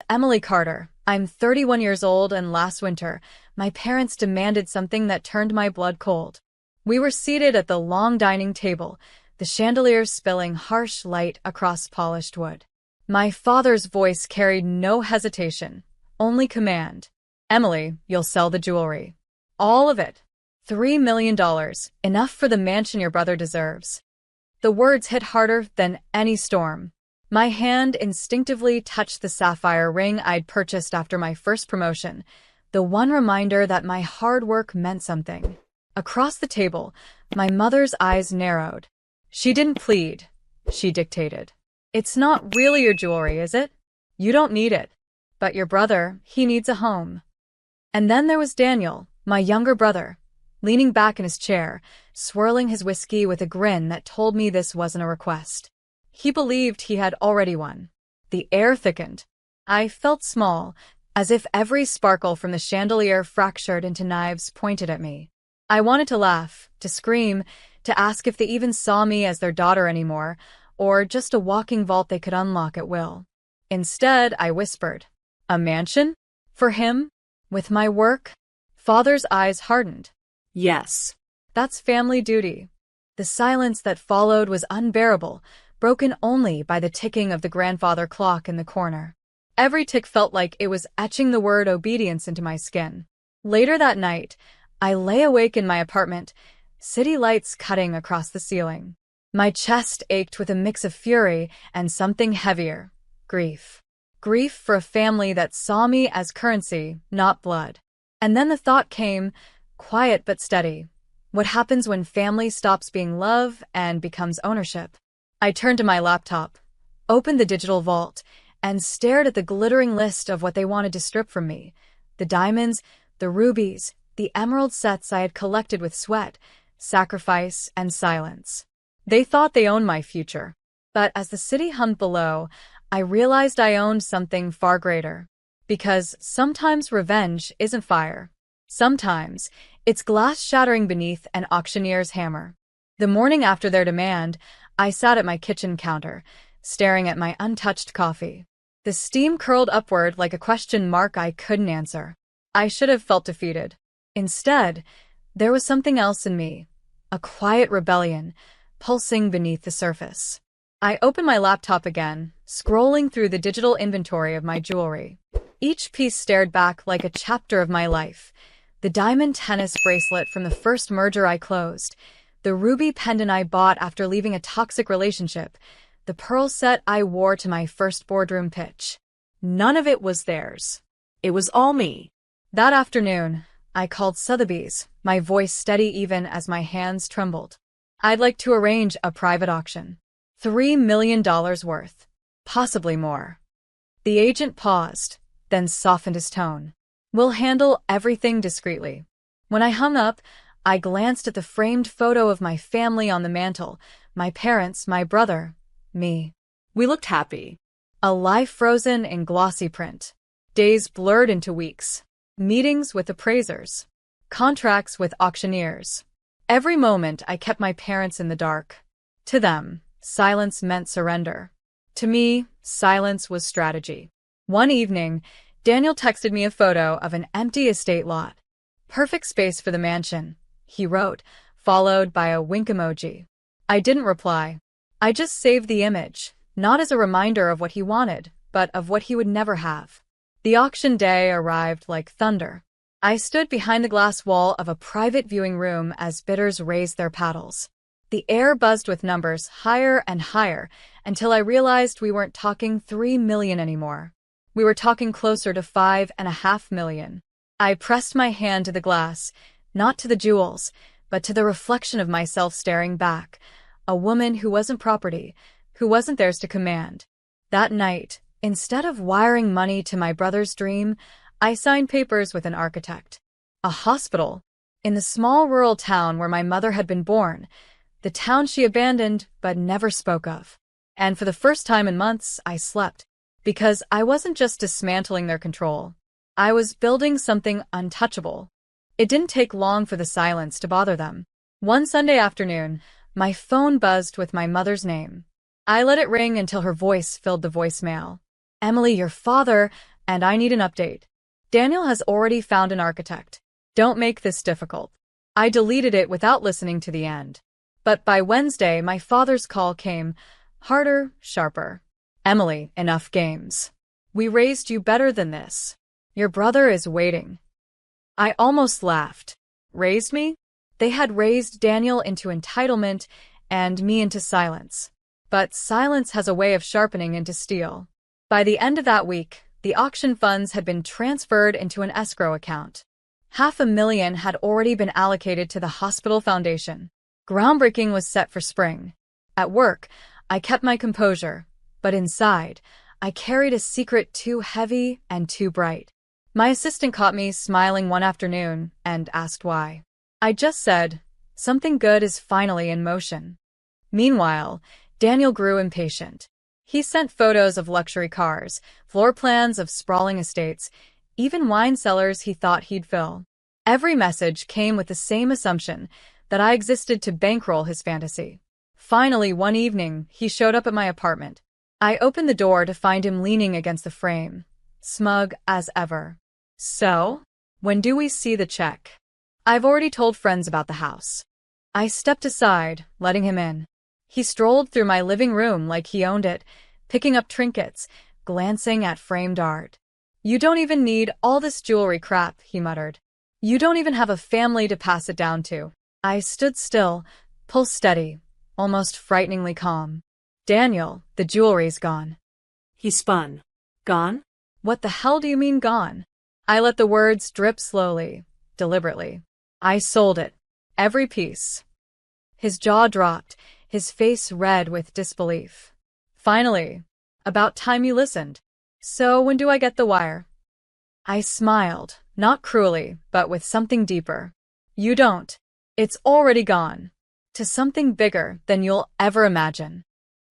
Emily Carter. I'm 31 years old, and last winter, my parents demanded something that turned my blood cold. We were seated at the long dining table, the chandeliers spilling harsh light across polished wood. My father's voice carried no hesitation, only command. Emily, you'll sell the jewelry. All of it. $3 million, enough for the mansion your brother deserves. The words hit harder than any storm. My hand instinctively touched the sapphire ring I'd purchased after my first promotion, the one reminder that my hard work meant something. Across the table, my mother's eyes narrowed. She didn't plead. She dictated. It's not really your jewelry, is it? You don't need it. But your brother, he needs a home. And then there was Daniel, my younger brother, leaning back in his chair, swirling his whiskey with a grin that told me this wasn't a request. He believed he had already won. The air thickened. I felt small, as if every sparkle from the chandelier fractured into knives pointed at me. I wanted to laugh, to scream, to ask if they even saw me as their daughter anymore, or just a walking vault they could unlock at will. Instead, I whispered, "A mansion? For him? With my work?" Father's eyes hardened. "Yes. That's family duty." The silence that followed was unbearable, broken only by the ticking of the grandfather clock in the corner. Every tick felt like it was etching the word obedience into my skin. Later that night, I lay awake in my apartment, city lights cutting across the ceiling. My chest ached with a mix of fury and something heavier, grief. Grief for a family that saw me as currency, not blood. And then the thought came, quiet but steady. What happens when family stops being love and becomes ownership? I turned to my laptop, opened the digital vault, and stared at the glittering list of what they wanted to strip from me. The diamonds, the rubies, the emerald sets I had collected with sweat, sacrifice, and silence. They thought they owned my future. But as the city hummed below, I realized I owned something far greater. Because sometimes revenge isn't fire. Sometimes it's glass shattering beneath an auctioneer's hammer. The morning after their demand, I sat at my kitchen counter, staring at my untouched coffee. The steam curled upward like a question mark I couldn't answer. I should have felt defeated. Instead, there was something else in me, a quiet rebellion, pulsing beneath the surface. I opened my laptop again, scrolling through the digital inventory of my jewelry. Each piece stared back like a chapter of my life. The diamond tennis bracelet from the first merger I closed, the ruby pendant I bought after leaving a toxic relationship, the pearl set I wore to my first boardroom pitch. None of it was theirs. It was all me. That afternoon, I called Sotheby's, my voice steady even as my hands trembled. I'd like to arrange a private auction. $3 million worth. Possibly more. The agent paused, then softened his tone. "We'll handle everything discreetly." When I hung up, I glanced at the framed photo of my family on the mantel, my parents, my brother, me. We looked happy. A life frozen in glossy print. Days blurred into weeks. Meetings with appraisers. Contracts with auctioneers. Every moment I kept my parents in the dark. To them, silence meant surrender. To me, silence was strategy. One evening, Daniel texted me a photo of an empty estate lot. "Perfect space for the mansion," he wrote, followed by a wink emoji. I didn't reply. I just saved the image, not as a reminder of what he wanted, but of what he would never have. The auction day arrived like thunder. I stood behind the glass wall of a private viewing room as bidders raised their paddles. The air buzzed with numbers higher and higher until I realized we weren't talking 3 million anymore. We were talking closer to 5.5 million. I pressed my hand to the glass, not to the jewels, but to the reflection of myself staring back, a woman who wasn't property, who wasn't theirs to command. That night, instead of wiring money to my brother's dream, I signed papers with an architect. A hospital. In the small rural town where my mother had been born, the town she abandoned but never spoke of. And for the first time in months, I slept. Because I wasn't just dismantling their control. I was building something untouchable. It didn't take long for the silence to bother them. One Sunday afternoon, my phone buzzed with my mother's name. I let it ring until her voice filled the voicemail. "Emily, your father..." and I need an update. Daniel has already found an architect. Don't make this difficult. I deleted it without listening to the end. But by Wednesday, my father's call came, harder, sharper. Emily, enough games. We raised you better than this. Your brother is waiting. I almost laughed. Raised me? They had raised Daniel into entitlement and me into silence. But silence has a way of sharpening into steel. By the end of that week, the auction funds had been transferred into an escrow account. $500,000 had already been allocated to the hospital foundation. Groundbreaking was set for spring. At work, I kept my composure, but inside, I carried a secret too heavy and too bright. My assistant caught me smiling one afternoon and asked why. I just said, something good is finally in motion. Meanwhile, Daniel grew impatient. He sent photos of luxury cars, floor plans of sprawling estates, even wine cellars he thought he'd fill. Every message came with the same assumption that I existed to bankroll his fantasy. Finally, one evening, he showed up at my apartment. I opened the door to find him leaning against the frame, smug as ever. So, when do we see the check? I've already told friends about the house. I stepped aside, letting him in. He strolled through my living room like he owned it, picking up trinkets, glancing at framed art. You don't even need all this jewelry crap, he muttered. You don't even have a family to pass it down to. I stood still, pulse steady, almost frighteningly calm. Daniel, the jewelry's gone. He spun. Gone? What the hell do you mean gone? I let the words drip slowly, deliberately. I sold it. Every piece. His jaw dropped, his face red with disbelief. Finally. About time you listened. So when do I get the wire? I smiled, not cruelly, but with something deeper. You don't. It's already gone. To something bigger than you'll ever imagine.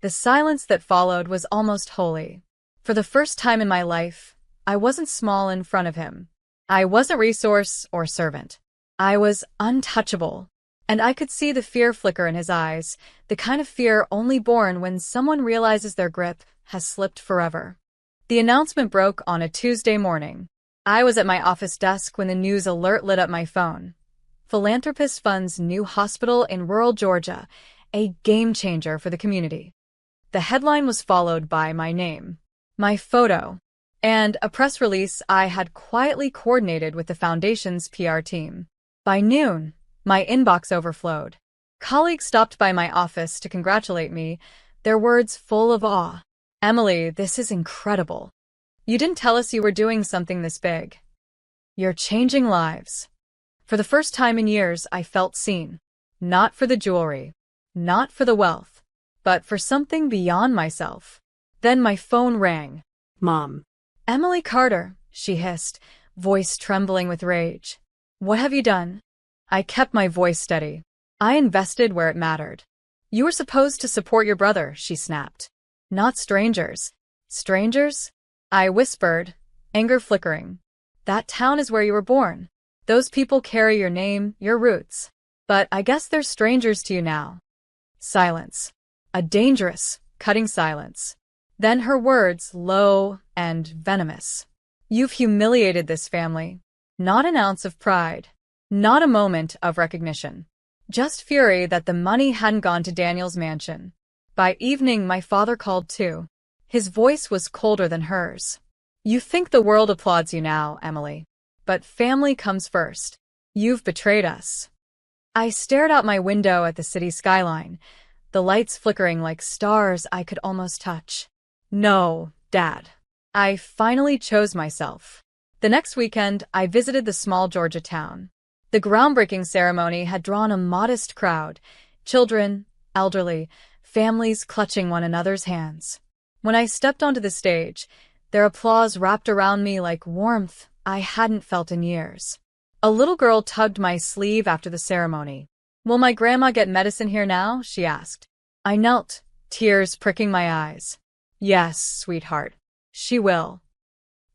The silence that followed was almost holy. For the first time in my life, I wasn't small in front of him. I wasn't resource or servant. I was untouchable. And I could see the fear flicker in his eyes, the kind of fear only born when someone realizes their grip has slipped forever. The announcement broke on a Tuesday morning. I was at my office desk when the news alert lit up my phone. Philanthropist funds new hospital in rural Georgia, a game changer for the community. The headline was followed by my name, my photo, and a press release I had quietly coordinated with the foundation's PR team. By noon, my inbox overflowed. Colleagues stopped by my office to congratulate me, their words full of awe. Emily, this is incredible. You didn't tell us you were doing something this big. You're changing lives. For the first time in years, I felt seen. Not for the jewelry, not for the wealth, but for something beyond myself. Then my phone rang. Mom. Emily Carter, she hissed, voice trembling with rage. What have you done? I kept my voice steady. I invested where it mattered. You were supposed to support your brother, she snapped. Not strangers. Strangers? I whispered, anger flickering. That town is where you were born. Those people carry your name, your roots. But I guess they're strangers to you now. Silence. A dangerous, cutting silence. Then her words, low and venomous. You've humiliated this family. Not an ounce of pride. Not a moment of recognition. Just fury that the money hadn't gone to Daniel's mansion. By evening, my father called too. His voice was colder than hers. You think the world applauds you now, Emily. But family comes first. You've betrayed us. I stared out my window at the city skyline, the lights flickering like stars I could almost touch. No, Dad. I finally chose myself. The next weekend, I visited the small Georgia town. The groundbreaking ceremony had drawn a modest crowd, children, elderly, families clutching one another's hands. When I stepped onto the stage, their applause wrapped around me like warmth I hadn't felt in years. A little girl tugged my sleeve after the ceremony. Will my grandma get medicine here now? She asked. I knelt, tears pricking my eyes. Yes, sweetheart. She will.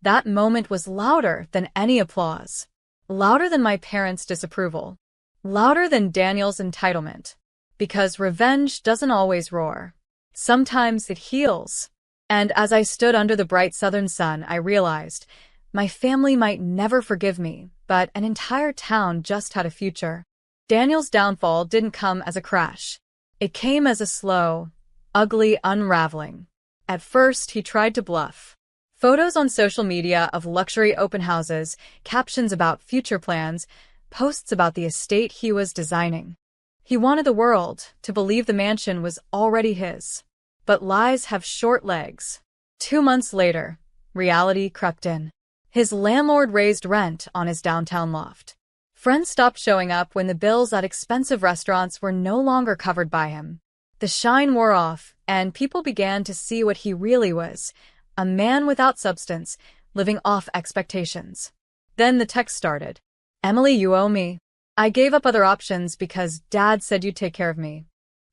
That moment was louder than any applause. Louder than my parents' disapproval. Louder than Daniel's entitlement. Because revenge doesn't always roar. Sometimes it heals. And as I stood under the bright southern sun, I realized my family might never forgive me, but an entire town just had a future. Daniel's downfall didn't come as a crash. It came as a slow, ugly unraveling. At first, he tried to bluff. Photos on social media of luxury open houses, captions about future plans, posts about the estate he was designing. He wanted the world to believe the mansion was already his. But lies have short legs. 2 months later, reality crept in. His landlord raised rent on his downtown loft. Friends stopped showing up when the bills at expensive restaurants were no longer covered by him. The shine wore off, and people began to see what he really was, a man without substance, living off expectations. Then the text started. "Emily, you owe me. I gave up other options because Dad said you'd take care of me."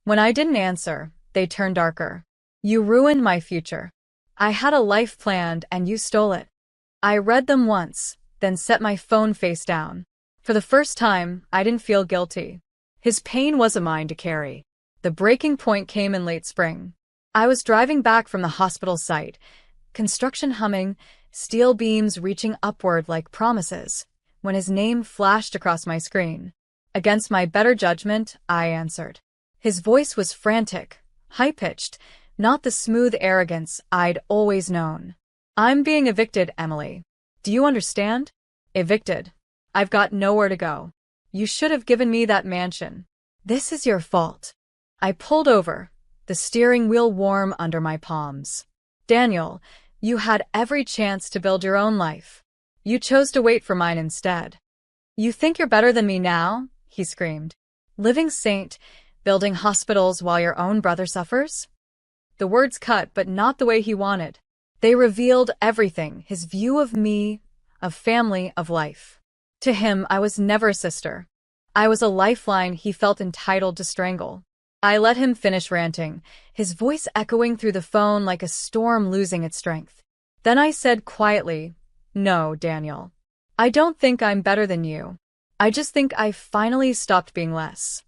When I didn't answer, they turned darker. "You ruined my future. I had a life planned and you stole it." I read them once, then set my phone face down. For the first time, I didn't feel guilty. His pain wasn't mine to carry. The breaking point came in late spring. I was driving back from the hospital site, construction humming, steel beams reaching upward like promises, when his name flashed across my screen. Against my better judgment, I answered. His voice was frantic, high-pitched, not the smooth arrogance I'd always known. "I'm being evicted, Emily. Do you understand? Evicted. I've got nowhere to go. You should have given me that mansion. This is your fault." I pulled over, the steering wheel warm under my palms. "Daniel, you had every chance to build your own life. You chose to wait for mine instead." "You think you're better than me now?" he screamed. "Living saint, building hospitals while your own brother suffers?" The words cut, but not the way he wanted. They revealed everything, his view of me, of family, of life. To him, I was never a sister. I was a lifeline he felt entitled to strangle. I let him finish ranting, his voice echoing through the phone like a storm losing its strength. Then I said quietly, "No, Daniel. I don't think I'm better than you. I just think I finally stopped being less."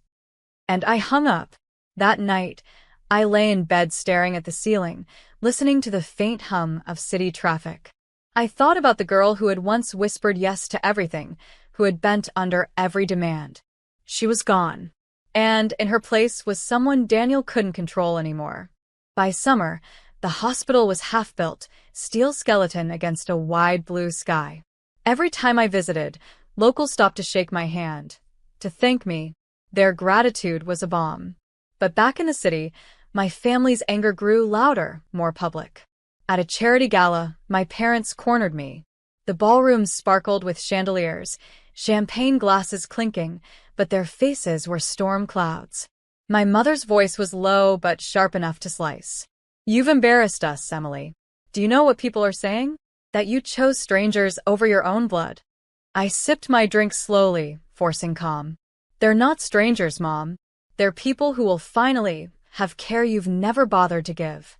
And I hung up. That night, I lay in bed staring at the ceiling, listening to the faint hum of city traffic. I thought about the girl who had once whispered yes to everything, who had bent under every demand. She was gone. And in her place was someone Daniel couldn't control anymore. By summer, the hospital was half-built, steel skeleton against a wide blue sky. Every time I visited, locals stopped to shake my hand, to thank me. Their gratitude was a balm. But back in the city, my family's anger grew louder, more public. At a charity gala, my parents cornered me. The ballroom sparkled with chandeliers, champagne glasses clinking, but their faces were storm clouds. My mother's voice was low but sharp enough to slice. "You've embarrassed us, Emily. Do you know what people are saying? That you chose strangers over your own blood." I sipped my drink slowly, forcing calm. "They're not strangers, Mom. They're people who will finally have care you've never bothered to give."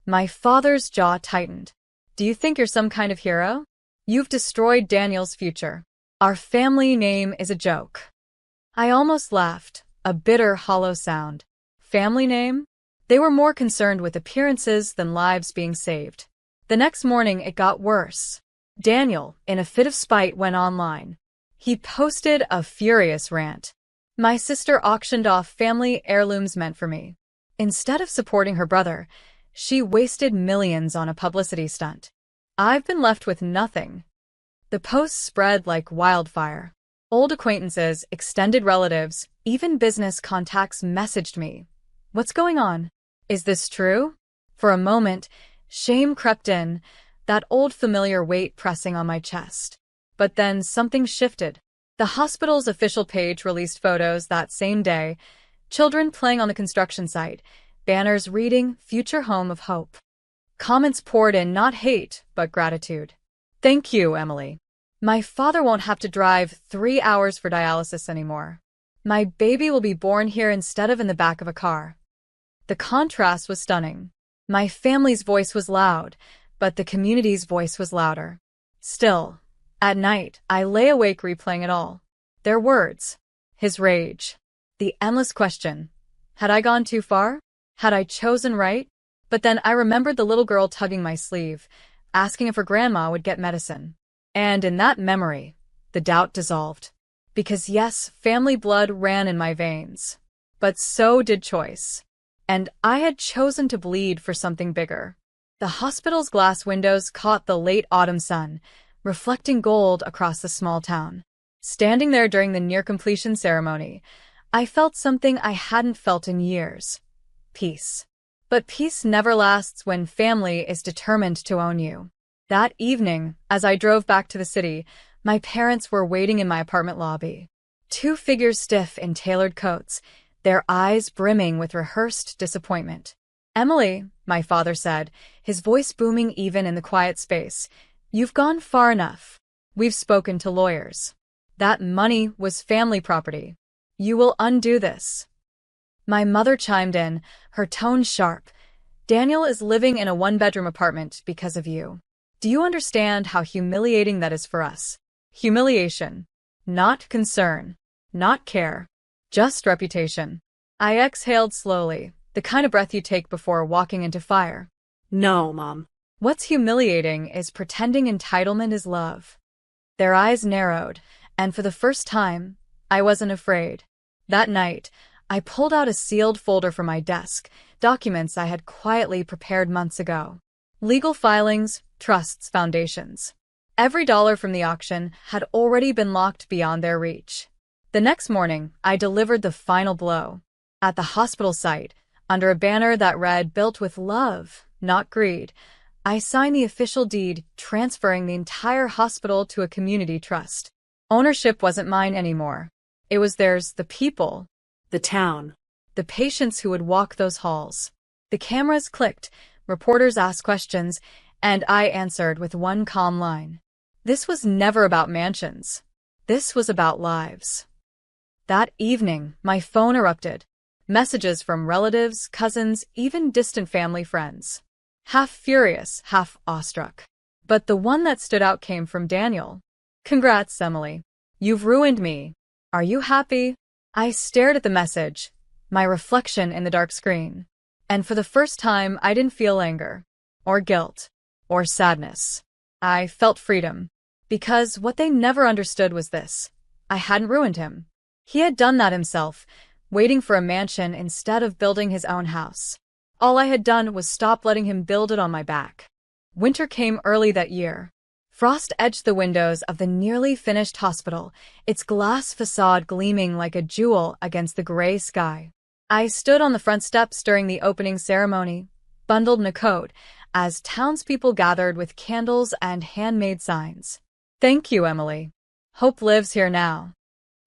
My father's jaw tightened. "Do you think you're some kind of hero? You've destroyed Daniel's future. Our family name is a joke." I almost laughed, a bitter, hollow sound. Family name? They were more concerned with appearances than lives being saved. The next morning, it got worse. Daniel, in a fit of spite, went online. He posted a furious rant. My sister auctioned off family heirlooms meant for me. Instead of supporting her brother, she wasted millions on a publicity stunt. I've been left with nothing. The posts spread like wildfire. Old acquaintances, extended relatives, even business contacts messaged me. "What's going on? Is this true?" For a moment, shame crept in, that old familiar weight pressing on my chest. But then something shifted. The hospital's official page released photos that same day, children playing on the construction site, banners reading "Future Home of Hope." Comments poured in, not hate, but gratitude. "Thank you, Emily. My father won't have to drive 3 hours for dialysis anymore. My baby will be born here instead of in the back of a car." The contrast was stunning. My family's voice was loud, but the community's voice was louder. Still, at night, I lay awake replaying it all. Their words, his rage, the endless question. Had I gone too far? Had I chosen right? But then I remembered the little girl tugging my sleeve, asking if her grandma would get medicine. And in that memory, the doubt dissolved. Because yes, family blood ran in my veins. But so did choice. And I had chosen to bleed for something bigger. The hospital's glass windows caught the late autumn sun, reflecting gold across the small town. Standing there during the near-completion ceremony, I felt something I hadn't felt in years. Peace. But peace never lasts when family is determined to own you. That evening, as I drove back to the city, my parents were waiting in my apartment lobby. Two figures stiff in tailored coats, their eyes brimming with rehearsed disappointment. "Emily," my father said, his voice booming even in the quiet space, "you've gone far enough. We've spoken to lawyers. That money was family property. You will undo this." My mother chimed in, her tone sharp. "Daniel is living in a one-bedroom apartment because of you. Do you understand how humiliating that is for us? Humiliation. Not concern. Not care. Just reputation." I exhaled slowly, the kind of breath you take before walking into fire. "No, Mom." What's humiliating is pretending entitlement is love. Their eyes narrowed, and for the first time, I wasn't afraid. That night, I pulled out a sealed folder from my desk, documents I had quietly prepared months ago. Legal filings, trusts, foundations. Every dollar from the auction had already been locked beyond their reach. The next morning, I delivered the final blow. At the hospital site, under a banner that read, "Built with love, not greed," I signed the official deed transferring the entire hospital to a community trust. Ownership wasn't mine anymore. It was theirs, the people. The town. The patients who would walk those halls. The cameras clicked, reporters asked questions, and I answered with one calm line. This was never about mansions. This was about lives. That evening, my phone erupted. Messages from relatives, cousins, even distant family friends. Half furious, half awestruck. But the one that stood out came from Daniel. "Congrats, Emily. You've ruined me. Are you happy?" I stared at the message, my reflection in the dark screen. And for the first time, I didn't feel anger, or guilt, or sadness. I felt freedom. Because what they never understood was this. I hadn't ruined him. He had done that himself, waiting for a mansion instead of building his own house. All I had done was stop letting him build it on my back. Winter came early that year. Frost edged the windows of the nearly finished hospital, its glass facade gleaming like a jewel against the gray sky. I stood on the front steps during the opening ceremony, bundled in a coat, as townspeople gathered with candles and handmade signs. "Thank you, Emily. Hope lives here now."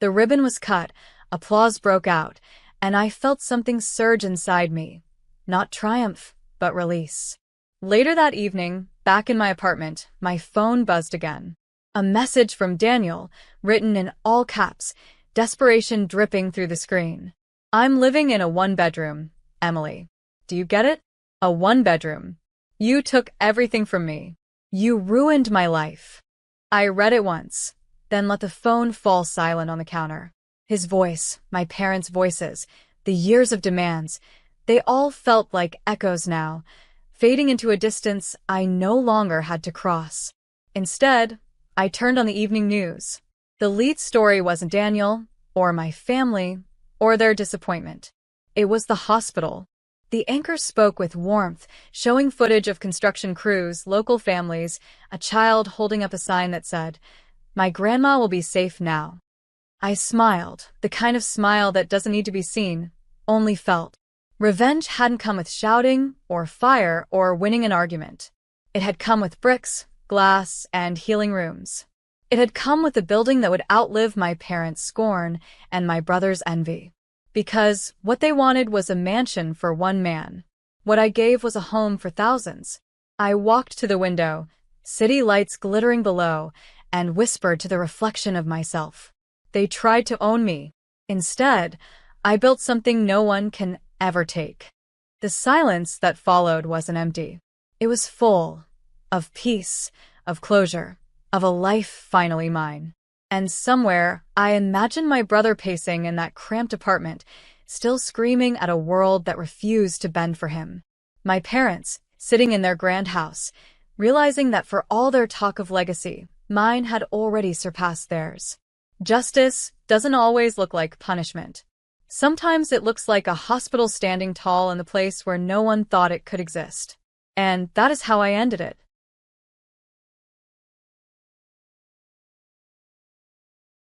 The ribbon was cut, applause broke out, and I felt something surge inside me. Not triumph, but release. Later that evening, back in my apartment, my phone buzzed again. A message from Daniel, written in all caps, desperation dripping through the screen. "I'm living in a one-bedroom, Emily. Do you get it? A one-bedroom. You took everything from me. You ruined my life." I read it once, then let the phone fall silent on the counter. His voice, my parents' voices, the years of demands, they all felt like echoes now, fading into a distance I no longer had to cross. Instead, I turned on the evening news. The lead story wasn't Daniel, or my family, or their disappointment. It was the hospital. The anchor spoke with warmth, showing footage of construction crews, local families, a child holding up a sign that said, "My grandma will be safe now." I smiled, the kind of smile that doesn't need to be seen, only felt. Revenge hadn't come with shouting, or fire, or winning an argument. It had come with bricks, glass, and healing rooms. It had come with a building that would outlive my parents' scorn and my brother's envy. Because what they wanted was a mansion for one man. What I gave was a home for thousands. I walked to the window, city lights glittering below, and whispered to the reflection of myself. They tried to own me. Instead, I built something no one can ever take. The silence that followed wasn't empty. It was full of peace, of closure, of a life finally mine. And somewhere, I imagined my brother pacing in that cramped apartment, still screaming at a world that refused to bend for him. My parents, sitting in their grand house, realizing that for all their talk of legacy, mine had already surpassed theirs. Justice doesn't always look like punishment. Sometimes it looks like a hospital standing tall in the place where no one thought it could exist. And that is how I ended it.